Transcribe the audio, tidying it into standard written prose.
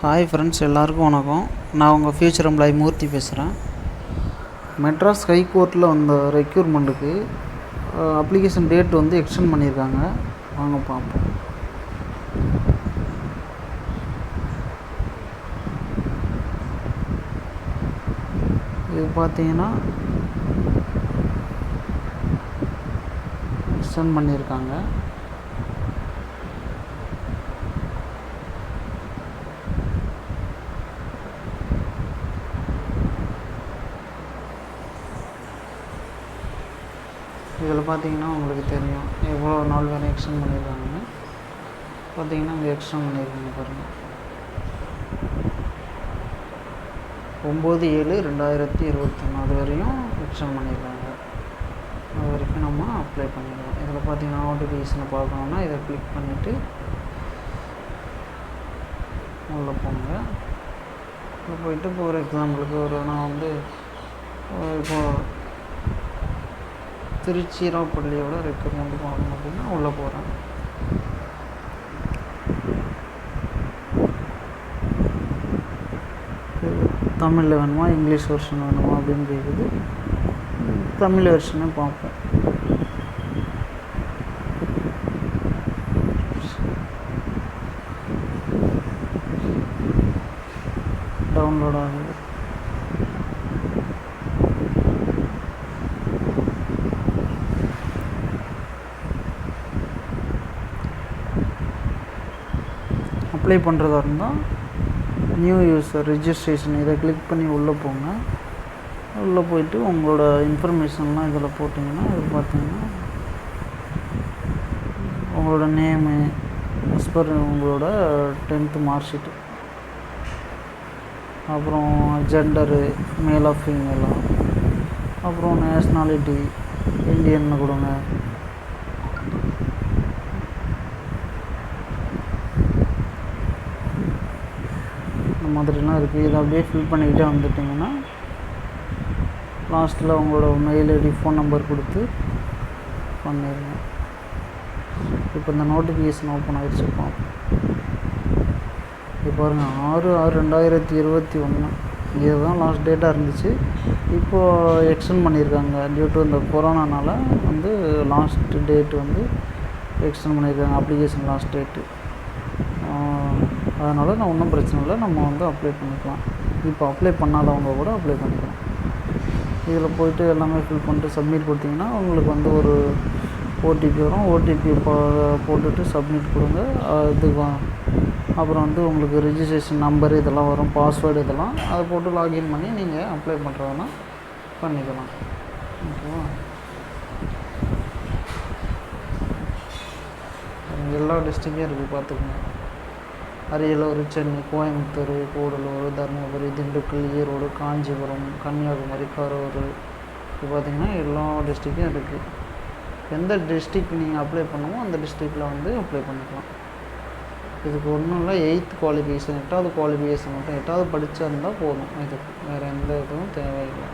Hi friends, எல்லாருக்கும் வணக்கம். நான் உங்கள் ஃப்யூச்சர் எம்ப்ளாயி மூர்த்தி பேசுகிறேன். மெட்ராஸ் ஹைகோர்ட்டில் வந்த ரெக்யூர்மெண்ட்டுக்கு அப்ளிகேஷன் டேட் வந்து எக்ஸ்டெண்ட் பண்ணியிருக்காங்க. வாங்க பார்ப்போம். இது பார்த்தீங்கன்னா எக்ஸ்டெண்ட் பண்ணியிருக்காங்க. இதில் பார்த்தீங்கன்னா உங்களுக்கு தெரியும் எவ்வளோ நாள் வேறு எக்ஸ்டெண்ட் பண்ணியிருக்காங்கன்னு. பார்த்தீங்கன்னா இங்கே எக்ஸ்டெண்ட் பண்ணியிருக்காங்க பாருங்கள். 9/7/2021 அது வரையும் எக்ஸ்டெண்ட் பண்ணியிருக்காங்க. அது வரைக்கும் நம்ம அப்ளை பண்ணிடலாம். இதில் பார்த்தீங்கன்னா நோட்டிஃபிகேஷனை பார்க்கணுன்னா இதை கிளிக் பண்ணிவிட்டு உள்ளே போங்க. உள்ளே போயிட்டு இப்போ ஒரு எக்ஸாம்பிளுக்கு நான் வந்து இப்போது திருச்சிராப்பள்ளியோட ரெக்யூர்மெண்ட் பார்க்கணும் அப்படின்னா உள்ளே போகிறேன். தமிழில் வேணுமா இங்கிலீஷ் வெர்ஷன் வேணுமா அப்படின்னு கேட்குது. தமிழ் வெர்ஷனே பார்ப்போம். டவுன்லோட் ஆகுது. அப்ளை பண்ணுறதா இருந்தால் நியூ யூஸர் ரிஜிஸ்ட்ரேஷன் இதை கிளிக் பண்ணி உள்ளே போங்க. உள்ளே போயிட்டு உங்களோட இன்ஃபர்மேஷன்லாம் இதில் போட்டிங்கன்னா இது பார்த்தீங்கன்னா உங்களோட நேமு as per உங்களோட 10th மார்க் ஷீட்டு, அப்புறம் ஜெண்டரு மேலா ஃபீமேலா, அப்புறம் நேஷ்னாலிட்டி இந்தியன்னு கொடுங்க. இந்த மாதிரிலாம் இருக்குது. இதை அப்படியே ஃபில் பண்ணிக்கிட்டே வந்துட்டிங்கன்னா லாஸ்ட்டில் உங்களோட மெயில் ஐடி ஃபோன் நம்பர் கொடுத்து பண்ணிடுங்க. இப்போ இந்த நோட்டிஃபிகேஷன் ஓப்பன் ஆகிடுச்சு. பார்ப்போம். இப்போ பாருங்கள் 6/6/2021 இதுதான் லாஸ்ட் டேட்டாக இருந்துச்சு. இப்போது எக்ஸ்டெண்ட் பண்ணியிருக்காங்க. டியூ டு இந்த கொரோனானால் வந்து லாஸ்ட் டேட் வந்து எக்ஸ்டெண்ட் பண்ணியிருக்காங்க. Application last date. அதனால் நான் ஒன்றும் பிரச்சனை இல்லை, நம்ம வந்து அப்ளை பண்ணிக்கலாம். இப்போ அப்ளை பண்ணாதவங்க கூட அப்ளை பண்ணிக்கலாம். இதில் போய்ட்டு எல்லாமே ஃபில் பண்ணிட்டு சப்மிட் கொடுத்தீங்கன்னா உங்களுக்கு வந்து ஒரு ஓடிபி வரும். ஓடிபி போட்டுட்டு சப்மிட் கொடுங்க. அப்புறம் வந்து உங்களுக்கு ரிஜிஸ்ட்ரேஷன் நம்பர் இதெல்லாம் வரும், பாஸ்வேர்டு இதெல்லாம் அதை போட்டு லாகின் பண்ணி நீங்கள் அப்ளை பண்ணுறதுனா பண்ணிக்கலாம். ஓகேவா? எல்லா டிஸ்ட்ரிக்டும் இருக்குது, பார்த்துக்கோங்க. அரியலூர், சென்னை, கோயம்புத்தூர், கூடலூர், தருமபுரி, திண்டுக்கல், ஈரோடு, காஞ்சிபுரம், கன்னியாகுமரி, கரூர், இப்போ பார்த்திங்கன்னா எல்லா டிஸ்ட்ரிக்கும் இருக்குது. எந்த டிஸ்ட்ரிக் நீங்கள் அப்ளை பண்ணணுமோ அந்த டிஸ்ட்ரிக்டில் வந்து அப்ளை பண்ணிக்கலாம். இதுக்கு ஒன்றும் இல்லை, 8th குவாலிஃபிகேஷன் 8வது குவாலிஃபிகேஷன் மட்டும் 8வது படித்தா இருந்தால் போதும். இதுக்கு வேறு எந்த இதுவும் தேவையில்லை.